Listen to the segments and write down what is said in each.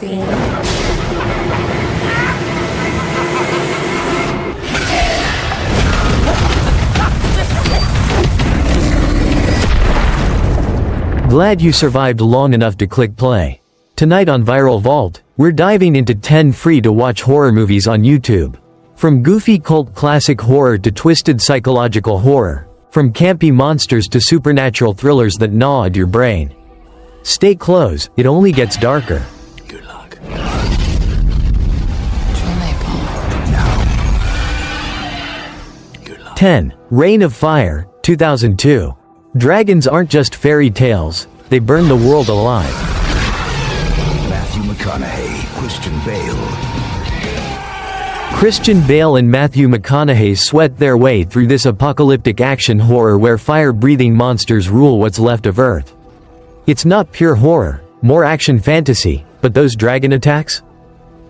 scream. Glad you survived long enough to click play. Tonight on ViralVault, we're diving into 10 free-to-watch horror movies on YouTube. From goofy cult classic horror to twisted psychological horror. From campy monsters to supernatural thrillers that gnaw at your brain. Stay close, it only gets darker. Good luck. 10. Reign of Fire, 2002. Dragons aren't just fairy tales, they burn the world alive. Matthew McConaughey, Christian Bale. Christian Bale and Matthew McConaughey sweat their way through this apocalyptic action horror where fire-breathing monsters rule what's left of Earth. It's not pure horror, more action fantasy, but those dragon attacks?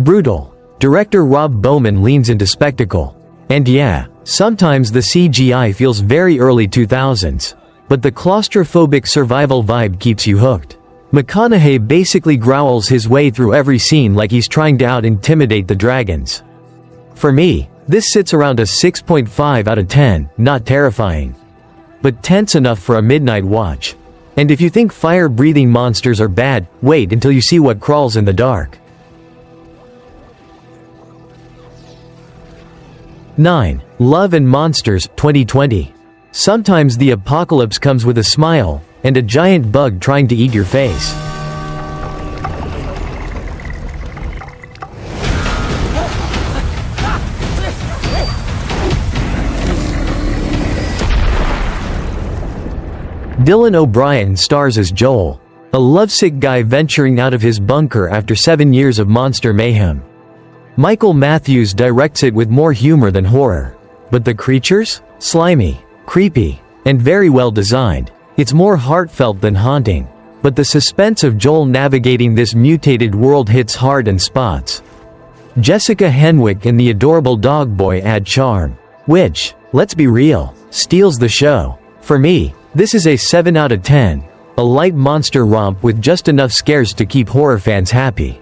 Brutal. Director Rob Bowman leans into spectacle. And yeah, sometimes the CGI feels very early 2000s. But the claustrophobic survival vibe keeps you hooked. McConaughey basically growls his way through every scene like he's trying to out-intimidate the dragons. For me, this sits around a 6.5 out of 10, not terrifying, but tense enough for a midnight watch. And if you think fire-breathing monsters are bad, wait until you see what crawls in the dark. 9. Love and Monsters, 2020. Sometimes the apocalypse comes with a smile, and a giant bug trying to eat your face. Dylan O'Brien stars as Joel, a lovesick guy venturing out of his bunker after 7 years of monster mayhem. Michael Matthews directs it with more humor than horror. But the creatures? Slimy, creepy, and very well designed. It's more heartfelt than haunting. But the suspense of Joel navigating this mutated world hits hard in spots. Jessica Henwick and the adorable dog boy add charm, which, let's be real, steals the show. For me, this is a 7 out of 10, a light monster romp with just enough scares to keep horror fans happy.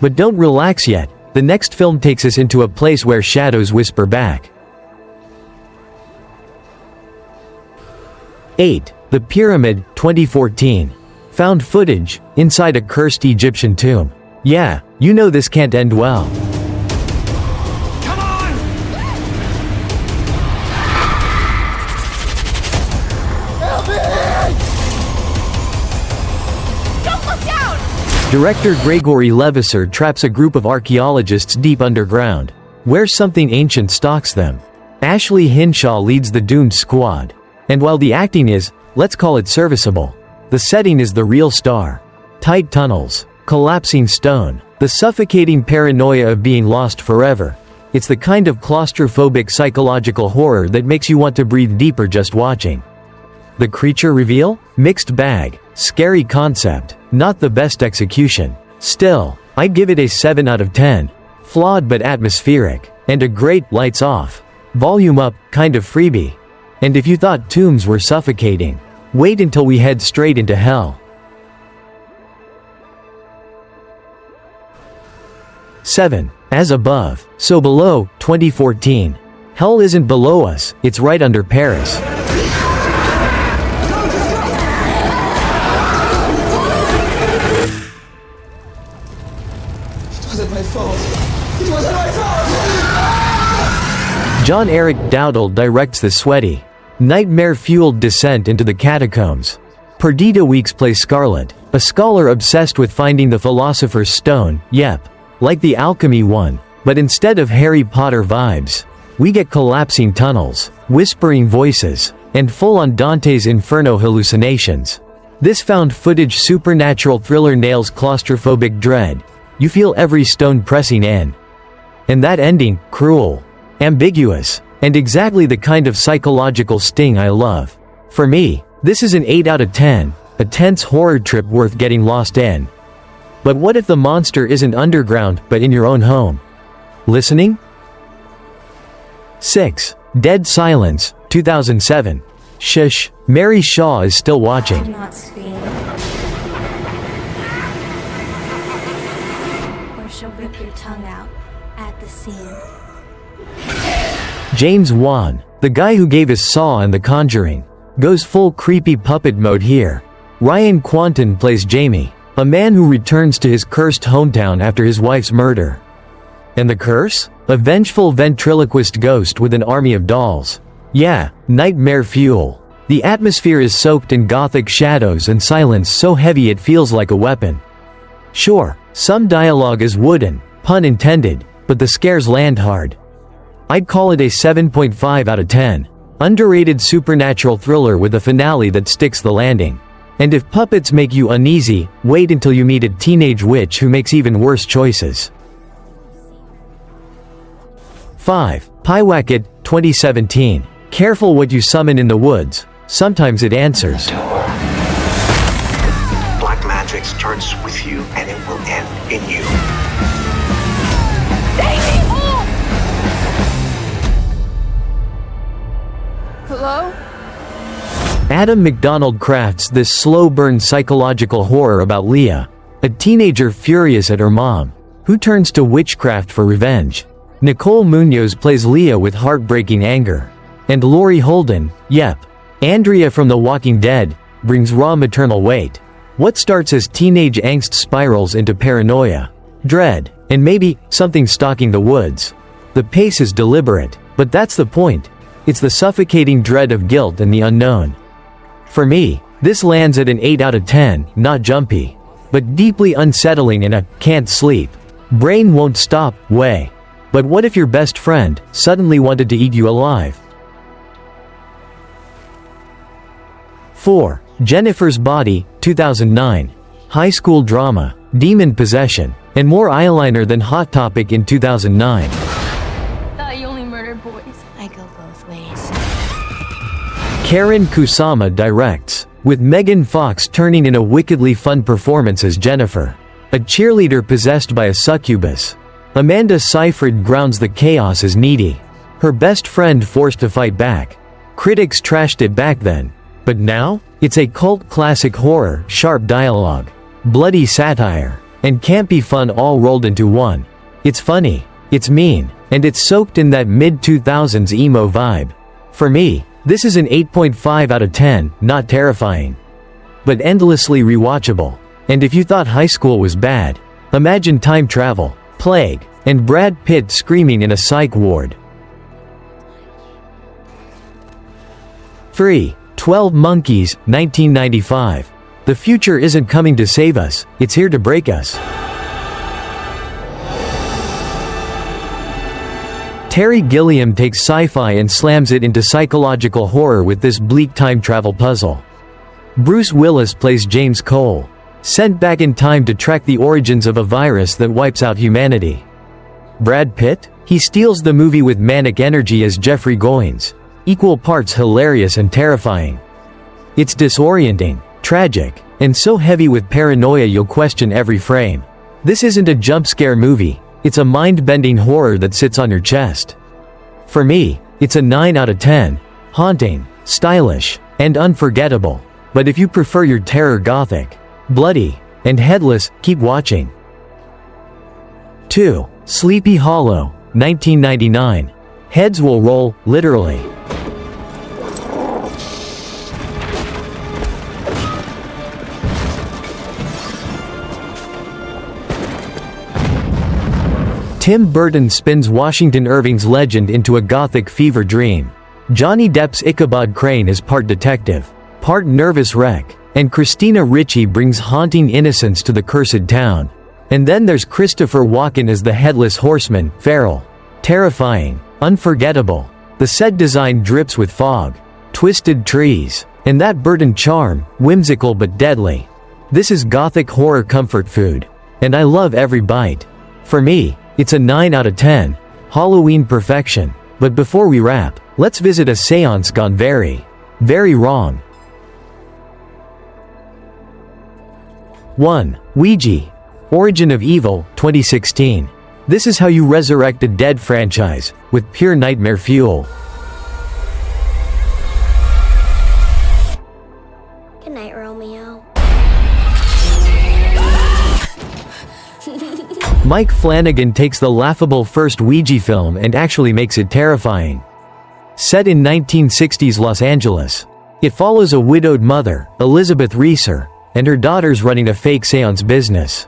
But don't relax yet, the next film takes us into a place where shadows whisper back. 8. The Pyramid, 2014. Found footage, inside a cursed Egyptian tomb. Yeah, you know this can't end well. Come on! Help me! Don't look down! Director Gregory Levasseur traps a group of archaeologists deep underground, where something ancient stalks them. Ashley Hinshaw leads the doomed squad. And while the acting is, let's call it serviceable, the setting is the real star. Tight tunnels, collapsing stone, the suffocating paranoia of being lost forever. It's the kind of claustrophobic psychological horror that makes you want to breathe deeper just watching. The creature reveal? Mixed bag. Scary concept, not the best execution. Still, I'd give it a 7 out of 10. Flawed but atmospheric. And a great lights off, volume up kind of freebie. And if you thought tombs were suffocating, wait until we head straight into hell. 7. As Above, So Below, 2014. Hell isn't below us, it's right under Paris. It wasn't my fault. It wasn't my fault! John Eric Dowdle directs the sweaty, nightmare-fueled descent into the catacombs. Perdita Weeks plays Scarlet, a scholar obsessed with finding the Philosopher's Stone. Yep, like the alchemy one, but instead of Harry Potter vibes, we get collapsing tunnels, whispering voices, and full-on Dante's Inferno hallucinations. This found-footage supernatural thriller nails claustrophobic dread. You feel every stone pressing in. And that ending, cruel, ambiguous, and exactly the kind of psychological sting I love. For me, this is an 8 out of 10, a tense horror trip worth getting lost in. But what if the monster isn't underground but in your own home? Listening? 6. Dead Silence, 2007. Shush, Mary Shaw is still Do watching. not scream. she'll rip your tongue out at the seam. James Wan, the guy who gave us Saw and The Conjuring, goes full creepy puppet mode here. Ryan Quanten plays Jamie, a man who returns to his cursed hometown after his wife's murder. And the curse? A vengeful ventriloquist ghost with an army of dolls. Yeah, nightmare fuel. The atmosphere is soaked in Gothic shadows and silence so heavy it feels like a weapon. Sure, some dialogue is wooden, pun intended, but the scares land hard. I'd call it a 7.5 out of 10. Underrated supernatural thriller with a finale that sticks the landing. And if puppets make you uneasy, wait until you meet a teenage witch who makes even worse choices. 5. Pyewacket, 2017. Careful what you summon in the woods. Sometimes it answers. Black magic starts with you and it will end in you. Hello? Adam McDonald crafts this slow-burn psychological horror about Leah, a teenager furious at her mom, who turns to witchcraft for revenge. Nicole Munoz plays Leah with heartbreaking anger. And Laurie Holden, yep, Andrea from The Walking Dead, brings raw maternal weight. What starts as teenage angst spirals into paranoia, dread, and maybe something stalking the woods. The pace is deliberate, but that's the point. It's the suffocating dread of guilt and the unknown. For me, this lands at an 8 out of 10, not jumpy, but deeply unsettling in a can't sleep, brain won't stop way. But what if your best friend suddenly wanted to eat you alive? 4. Jennifer's Body, 2009. High school drama, demon possession, and more eyeliner than Hot Topic in 2009. Thought you only murdered boys. I go both ways. Karen Kusama directs, with Megan Fox turning in a wickedly fun performance as Jennifer, a cheerleader possessed by a succubus. Amanda Seyfried grounds the chaos as needy, her best friend forced to fight back. Critics trashed it back then, but now, it's a cult classic horror, sharp dialogue, bloody satire, and campy fun all rolled into one. It's funny, it's mean, and it's soaked in that mid-2000s emo vibe. For me, this is an 8.5 out of 10, not terrifying, but endlessly rewatchable. And if you thought high school was bad, imagine time travel, plague, and Brad Pitt screaming in a psych ward. 3. 12 Monkeys, 1995. The future isn't coming to save us, it's here to break us. Terry Gilliam takes sci-fi and slams it into psychological horror with this bleak time travel puzzle. Bruce Willis plays James Cole, sent back in time to track the origins of a virus that wipes out humanity. Brad Pitt? He steals the movie with manic energy as Jeffrey Goins, equal parts hilarious and terrifying. It's disorienting, tragic, and so heavy with paranoia you'll question every frame. This isn't a jump scare movie, it's a mind-bending horror that sits on your chest. For me, it's a 9 out of 10, haunting, stylish, and unforgettable. But if you prefer your terror gothic, bloody, and headless, keep watching. 2. Sleepy Hollow, 1999. Heads will roll, literally. Tim Burton spins Washington Irving's legend into a gothic fever dream. Johnny Depp's Ichabod Crane is part detective, part nervous wreck, and Christina Ricci brings haunting innocence to the cursed town. And then there's Christopher Walken as the Headless Horseman, feral, terrifying, unforgettable. The set design drips with fog, twisted trees, and that Burton charm, whimsical but deadly. This is gothic horror comfort food, and I love every bite. For me, it's a 9 out of 10, Halloween perfection. But before we wrap, let's visit a seance gone very, very wrong. 1. Ouija, Origin of Evil, 2016. This is how you resurrect a dead franchise, with pure nightmare fuel. Good night, Romeo. Mike Flanagan takes the laughable first Ouija film and actually makes it terrifying. Set in 1960s Los Angeles, it follows a widowed mother, Elizabeth Reeser, and her daughters running a fake seance business.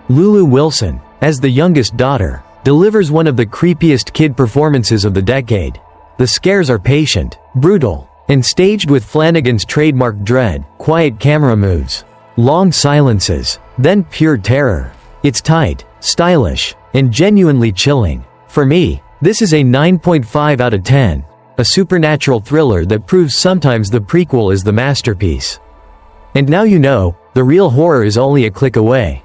Lulu Wilson, as the youngest daughter, delivers one of the creepiest kid performances of the decade. The scares are patient, brutal, and staged with Flanagan's trademark dread, quiet camera moves, long silences, then pure terror. It's tight, stylish, and genuinely chilling. For me, this is a 9.5 out of 10, a supernatural thriller that proves sometimes the prequel is the masterpiece. And now you know, the real horror is only a click away.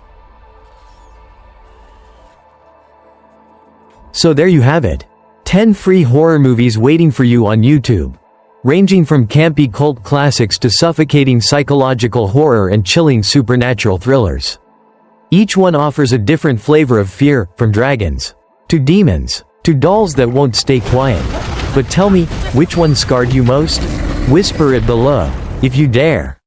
So there you have it. 10 free horror movies waiting for you on YouTube. Ranging from campy cult classics to suffocating psychological horror and chilling supernatural thrillers. Each one offers a different flavor of fear, from dragons, to demons, to dolls that won't stay quiet. But tell me, which one scarred you most? Whisper it below, if you dare.